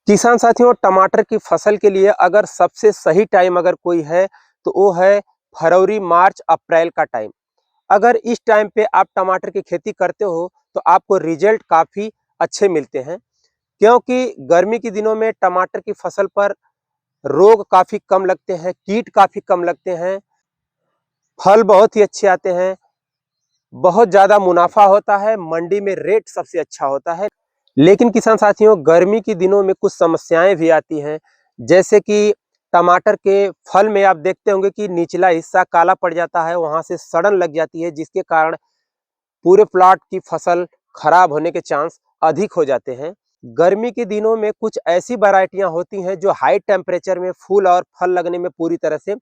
किसान साथियों, टमाटर की फसल के लिए अगर सबसे सही टाइम अगर कोई है तो वो है फरवरी, मार्च, अप्रैल का टाइम। अगर इस टाइम पे आप टमाटर की खेती करते हो तो आपको रिजल्ट काफ़ी अच्छे मिलते हैं, क्योंकि गर्मी के दिनों में टमाटर की फसल पर रोग काफ़ी कम लगते हैं, कीट काफ़ी कम लगते हैं, फल बहुत ही अच्छे आते हैं, बहुत ज़्यादा मुनाफा होता है, मंडी में रेट सबसे अच्छा होता है। लेकिन किसान साथियों, गर्मी के दिनों में कुछ समस्याएं भी आती हैं, जैसे कि टमाटर के फल में आप देखते होंगे कि निचला हिस्सा काला पड़ जाता है, वहां से सड़न लग जाती है, जिसके कारण पूरे प्लॉट की फसल खराब होने के चांस अधिक हो जाते हैं। गर्मी के दिनों में कुछ ऐसी वैरायटियां होती हैं जो हाई टेम्परेचर में फूल और फल लगने में पूरी तरह से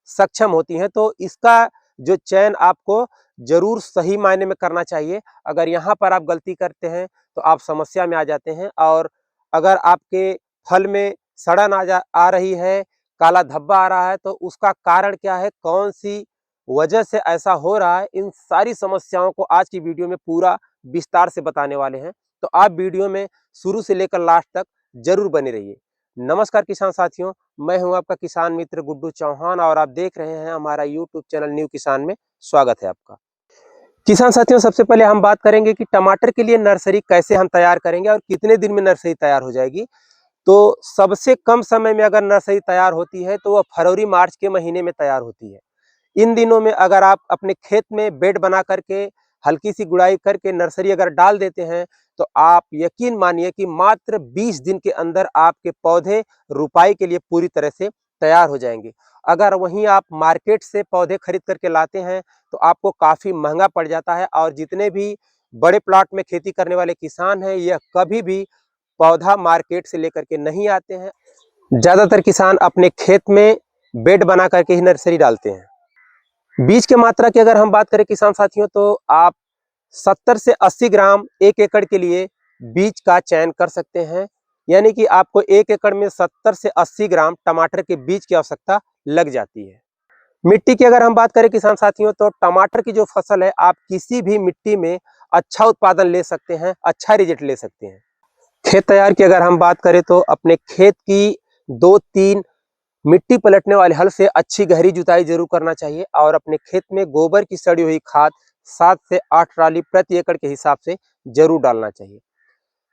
सक्षम होती हैं, तो इसका जो चयन आपको जरूर सही मायने में करना चाहिए। अगर यहाँ पर आप गलती करते हैं तो आप समस्या में आ जाते हैं। और अगर आपके फल में सड़न आ रही है, काला धब्बा आ रहा है, तो उसका कारण क्या है, कौन सी वजह से ऐसा हो रहा है, इन सारी समस्याओं को आज की वीडियो में पूरा विस्तार से बताने वाले हैं। तो आप वीडियो में शुरू से लेकर लास्ट तक जरूर बने रहिए। नमस्कार किसान साथियों, मैं हूं आपका किसान मित्र गुड्डू चौहान और आप देख रहे हैं हमारा यूट्यूब चैनल न्यू किसान में। स्वागत है आपका। किसान साथियों, सबसे पहले हम बात करेंगे कि टमाटर के लिए नर्सरी कैसे हम तैयार करेंगे और कितने दिन में नर्सरी तैयार हो जाएगी। तो सबसे कम समय में अगर नर्सरी तैयार होती है तो वह फरवरी मार्च के महीने में तैयार होती है। इन दिनों में अगर आप अपने खेत में बेड बना करके हल्की सी गुड़ाई करके नर्सरी अगर डाल देते हैं तो आप यकीन मानिए कि मात्र 20 दिन के अंदर आपके पौधे रुपाई के लिए पूरी तरह से तैयार हो जाएंगे। अगर वहीं आप मार्केट से पौधे खरीद करके लाते हैं तो आपको काफ़ी महंगा पड़ जाता है, और जितने भी बड़े प्लॉट में खेती करने वाले किसान हैं यह कभी भी पौधा मार्केट से लेकर के नहीं आते हैं। ज़्यादातर किसान अपने खेत में बेड बना करके ही नर्सरी डालते हैं। बीज की मात्रा की अगर हम बात करें किसान साथियों, तो आप 70 से 80 ग्राम एक एकड़ के लिए बीज का चयन कर सकते हैं। यानी कि आपको एक एकड़ में 70 से 80 ग्राम टमाटर के बीज की आवश्यकता लग जाती है। मिट्टी की अगर हम बात करें किसान साथियों, तो टमाटर की जो फसल है आप किसी भी मिट्टी में अच्छा उत्पादन ले सकते हैं, अच्छा रिजल्ट ले सकते हैं। खेत तैयार की अगर हम बात करें तो अपने खेत की 2-3 मिट्टी पलटने वाले हल से अच्छी गहरी जुताई जरूर करना चाहिए, और अपने खेत में गोबर की सड़ी हुई खाद 7 से 8 ट्राली प्रति एकड़ के हिसाब से जरूर डालना चाहिए।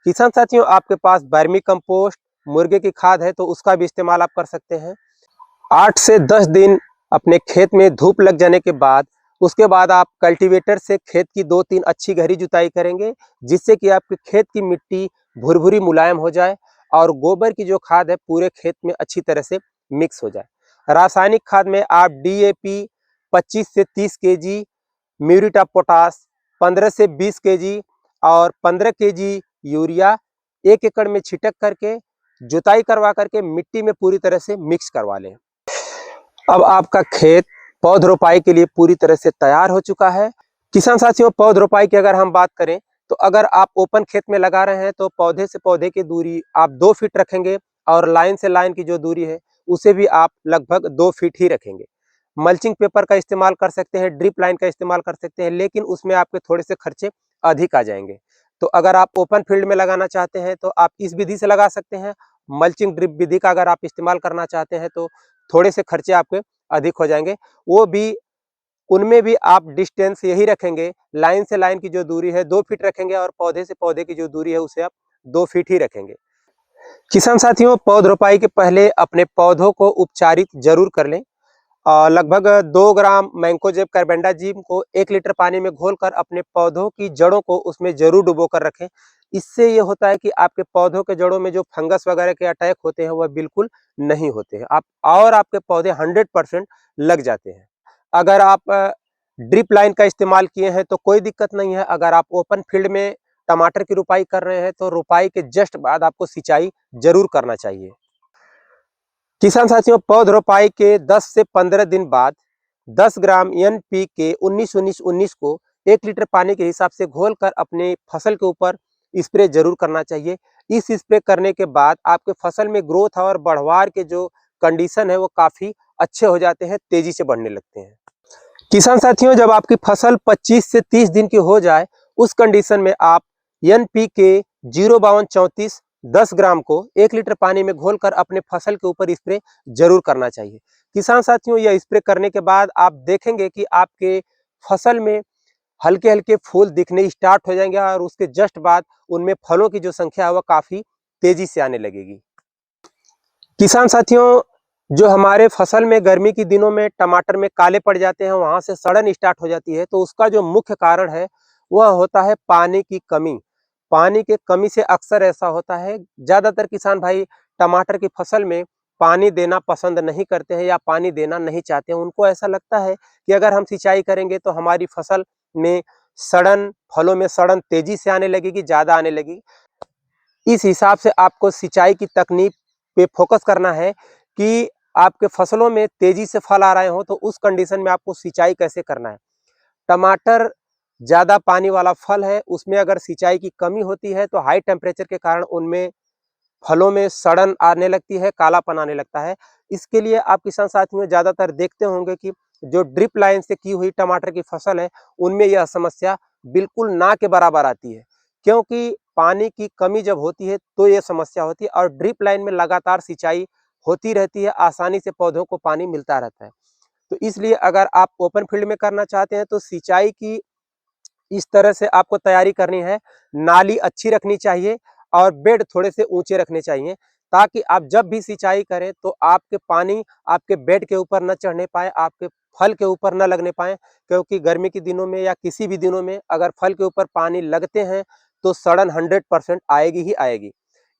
किसान साथियों, आपके पास वर्मी कंपोस्ट, मुर्गे की खाद है तो उसका भी इस्तेमाल आप कर सकते हैं। 8 से 10 दिन अपने खेत में धूप लग जाने के बाद उसके बाद आप कल्टीवेटर से खेत की 2-3 अच्छी गहरी जुताई करेंगे, जिससे कि आपके खेत की मिट्टी भुरभुरी मुलायम हो जाए और गोबर की जो खाद है पूरे खेत में अच्छी तरह से मिक्स हो जाए। रासायनिक खाद में आप डीएपी 25 से 30 केजी, म्यूरेट ऑफ पोटाश 15 से 20 केजी और 15 केजी यूरिया एक एकड़ में छिटक करके जुताई करवा करके मिट्टी में पूरी तरह से मिक्स करवा लें। अब आपका खेत पौध रोपाई के लिए पूरी तरह से तैयार हो चुका है। किसान साथियों, पौध रोपाई की अगर हम बात करें तो अगर आप ओपन खेत में लगा रहे हैं तो पौधे से पौधे की दूरी आप 2 फीट रखेंगे, और लाइन से लाइन की जो दूरी है उसे भी आप लगभग 2 फीट ही रखेंगे। मल्चिंग पेपर का इस्तेमाल कर सकते हैं, ड्रिप लाइन का इस्तेमाल कर सकते हैं, लेकिन उसमें आपके थोड़े से खर्चे अधिक आ जाएंगे। तो अगर आप ओपन फील्ड में लगाना चाहते हैं तो आप इस विधि से लगा सकते हैं। मल्चिंग ड्रिप विधि का अगर आप इस्तेमाल करना चाहते हैं तो थोड़े से खर्चे आपके अधिक हो जाएंगे। वो भी उनमें भी आप डिस्टेंस यही रखेंगे, लाइन से लाइन की जो दूरी है 2 फीट रखेंगे, और पौधे से पौधे की जो दूरी है उसे आप 2 फीट ही रखेंगे। किसान साथियों, पौध रोपाई के पहले अपने पौधों को उपचारित जरूर कर लें। लगभग 2 ग्राम मैंकोजेब कार्बेंडाजिम को 1 लीटर पानी में घोलकर अपने पौधों की जड़ों को उसमें जरूर डुबो कर रखें। इससे ये होता है कि आपके पौधों के जड़ों में जो फंगस वगैरह के अटैक होते हैं वह बिल्कुल नहीं होते हैं, आप और आपके पौधे 100% लग जाते हैं। अगर आप ड्रिप लाइन का इस्तेमाल किए हैं तो कोई दिक्कत नहीं है। अगर आप ओपन फील्ड में टमाटर की रुपाई कर रहे हैं तो रुपाई के जस्ट बाद आपको सिंचाई जरूर करना चाहिए। किसान साथियों, पौध रोपाई के 10 से 15 दिन बाद 10 ग्राम NPK 19-19-19 को 1 लीटर पानी के हिसाब से घोलकर अपने फसल के ऊपर स्प्रे जरूर करना चाहिए। इस स्प्रे करने के बाद आपके फसल में ग्रोथ और बढ़वार के जो कंडीशन है वो काफ़ी अच्छे हो जाते हैं, तेजी से बढ़ने लगते हैं। किसान साथियों, जब आपकी फसल 25 से 30 दिन की हो जाए उस कंडीशन में आप NPK 05234 10 ग्राम को 1 लीटर पानी में घोलकर अपने फसल के ऊपर स्प्रे जरूर करना चाहिए। किसान साथियों, यह स्प्रे करने के बाद आप देखेंगे कि आपके फसल में हल्के-हल्के फूल दिखने स्टार्ट हो जाएंगे और उसके जस्ट बाद उनमें फलों की जो संख्या है वह काफी तेजी से आने लगेगी। किसान साथियों, जो हमारे फसल में गर्मी के दिनों में टमाटर में काले पड़ जाते हैं, वहां से सड़न स्टार्ट हो जाती है, तो उसका जो मुख्य कारण है वह होता है पानी की कमी। पानी की कमी से अक्सर ऐसा होता है, ज्यादातर किसान भाई टमाटर की फसल में पानी देना पसंद नहीं करते हैं या पानी देना नहीं चाहते हैं। उनको ऐसा लगता है कि अगर हम सिंचाई करेंगे तो हमारी फसल में सड़न, फलों में सड़न तेजी से आने लगेगी, ज्यादा आने लगेगी। इस हिसाब से आपको सिंचाई की तकनीक पे फोकस करना है कि आपके फसलों में तेजी से फल आ रहे हो, तो उस कंडीशन में आपको सिंचाई कैसे करना है। टमाटर ज्यादा पानी वाला फल है, उसमें अगर सिंचाई की कमी होती है तो हाई टेम्परेचर के कारण उनमें फलों में सड़न आने लगती है, कालापन आने लगता है। इसके लिए आप किसान साथियों ज्यादातर देखते होंगे कि जो ड्रिप लाइन से की हुई टमाटर की फसल है, उनमें यह समस्या बिल्कुल ना के बराबर आती है, क्योंकि पानी की कमी जब होती है तो यह समस्या होती है और ड्रिप लाइन में लगातार सिंचाई होती रहती है, आसानी से पौधों को पानी मिलता रहता है। तो इसलिए अगर आप ओपन फील्ड में करना चाहते हैं तो सिंचाई की इस तरह से आपको तैयारी करनी है, नाली अच्छी रखनी चाहिए और बेड थोड़े से ऊंचे रखने चाहिए, ताकि आप जब भी सिंचाई करें तो आपके पानी आपके बेड के ऊपर न चढ़ने पाए, आपके फल के ऊपर न लगने पाए। क्योंकि गर्मी के दिनों में या किसी भी दिनों में अगर फल के ऊपर पानी लगते हैं तो सड़न 100% आएगी ही आएगी।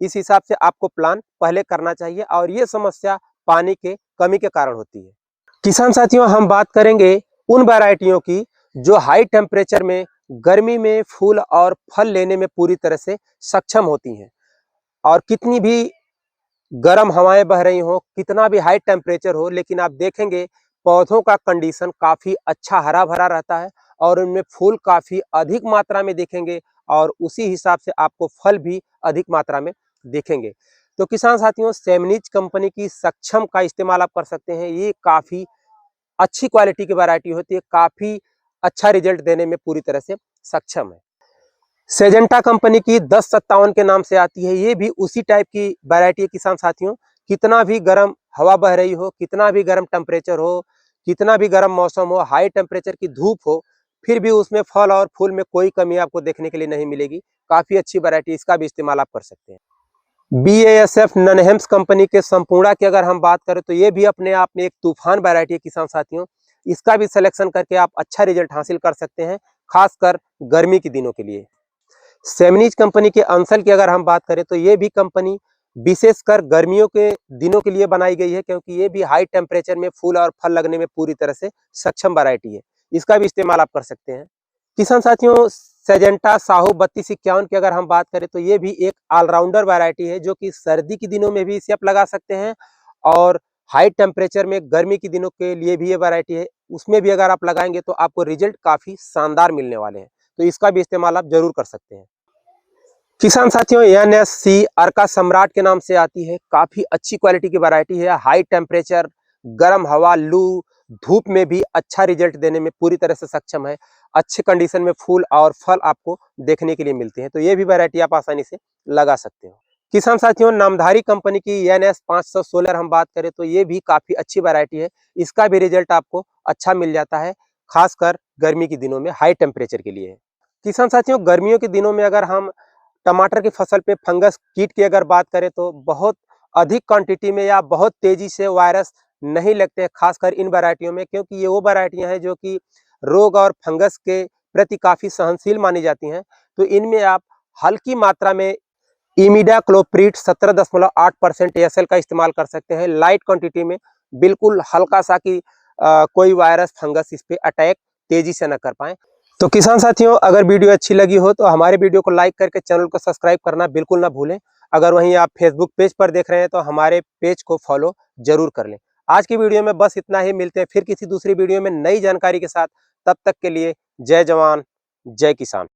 इस हिसाब से आपको प्लान पहले करना चाहिए और ये समस्या पानी के कमी के कारण होती है। किसान साथियों, हम बात करेंगे उन वैरायटियों की जो हाई टेम्परेचर में गर्मी में फूल और फल लेने में पूरी तरह से सक्षम होती हैं। और कितनी भी गर्म हवाएं बह रही हो, कितना भी हाई टेम्परेचर हो, लेकिन आप देखेंगे पौधों का कंडीशन काफी अच्छा हरा भरा रहता है और उनमें फूल काफी अधिक मात्रा में दिखेंगे और उसी हिसाब से आपको फल भी अधिक मात्रा में दिखेंगे। तो किसान साथियों, सेमनीज कंपनी की सक्षम का इस्तेमाल आप कर सकते हैं। ये काफी अच्छी क्वालिटी की वैरायटी होती है, काफी अच्छा रिजल्ट देने में पूरी तरह से सक्षम है। सेजेंटा कंपनी की 1057 के नाम से आती है, ये भी उसी टाइप की वैरायटी है किसान साथियों। कितना भी गर्म हवा बह रही हो, कितना भी गर्म टेम्परेचर हो, कितना भी गर्म मौसम हो, हाई टेम्परेचर की धूप हो, फिर भी उसमें फल और फूल में कोई कमी आपको देखने के लिए नहीं मिलेगी। काफी अच्छी वैरायटी, इसका भी इस्तेमाल आप कर सकते हैं। BASF ननहेम्स कंपनी के संपूर्णा की अगर हम बात करें तो ये भी अपने आप में एक तूफान वैरायटी है किसान साथियों। इसका भी सिलेक्शन करके आप अच्छा रिजल्ट हासिल कर सकते हैं, खासकर गर्मी के दिनों के लिए। सेमनीज कंपनी के अंसल की अगर हम बात करें तो ये भी कंपनी विशेषकर गर्मियों के दिनों के लिए बनाई गई है, क्योंकि ये भी हाई टेम्परेचर में फूल और फल लगने में पूरी तरह से सक्षम वैरायटी है। इसका भी इस्तेमाल आप कर सकते हैं। किसान साथियों, सेजेंटा साहू 3251 की अगर हम बात करें तो ये भी एक ऑलराउंडर वैरायटी है, जो कि सर्दी के दिनों में भी इसे आप लगा सकते हैं और हाई टेम्परेचर में गर्मी के दिनों के लिए भी ये वैरायटी है, उसमें भी अगर आप लगाएंगे तो आपको रिजल्ट काफी शानदार मिलने वाले हैं। तो इसका भी इस्तेमाल आप जरूर कर सकते हैं। किसान साथियों, NSC अर्का सम्राट के नाम से आती है, काफी अच्छी क्वालिटी की वैरायटी है। हाई टेम्परेचर, गर्म हवा, लू, धूप में भी अच्छा रिजल्ट देने में पूरी तरह से सक्षम है। अच्छे कंडीशन में फूल और फल आपको देखने के लिए मिलते हैं, तो ये भी वैरायटी आप आसानी से लगा सकते हो। किसान साथियों, नामधारी कंपनी की NS 516 हम बात करें तो ये भी काफी अच्छी वैरायटी है। इसका भी रिजल्ट आपको अच्छा मिल जाता है, खासकर गर्मी के दिनों में हाई टेम्परेचर के लिए। किसान साथियों, गर्मियों के दिनों में अगर हम टमाटर की फसल पे फंगस कीट की अगर बात करें तो बहुत अधिक क्वांटिटी में या बहुत तेजी से वायरस नहीं लगते हैं, खासकर इन वैरायटियों में, क्योंकि ये वो वैरायटियां हैं जो कि रोग और फंगस के प्रति काफी सहनशील मानी जाती हैं। तो इनमें आप हल्की मात्रा में इमिडाक्लोप्रिड 17.8% ASL का इस्तेमाल कर सकते हैं, लाइट क्वांटिटी में, बिल्कुल हल्का सा कि कोई वायरस फंगस इस पे अटैक तेजी से न कर पाए। तो किसान साथियों, अगर वीडियो अच्छी लगी हो तो हमारे वीडियो को लाइक करके चैनल को सब्सक्राइब करना बिल्कुल ना भूलें। अगर वहीं आप फेसबुक पेज पर देख रहे हैं तो हमारे पेज को फॉलो जरूर कर लें। आज की वीडियो में बस इतना ही, मिलते हैं फिर किसी दूसरी वीडियो में नई जानकारी के साथ। तब तक के लिए जय जवान जय किसान।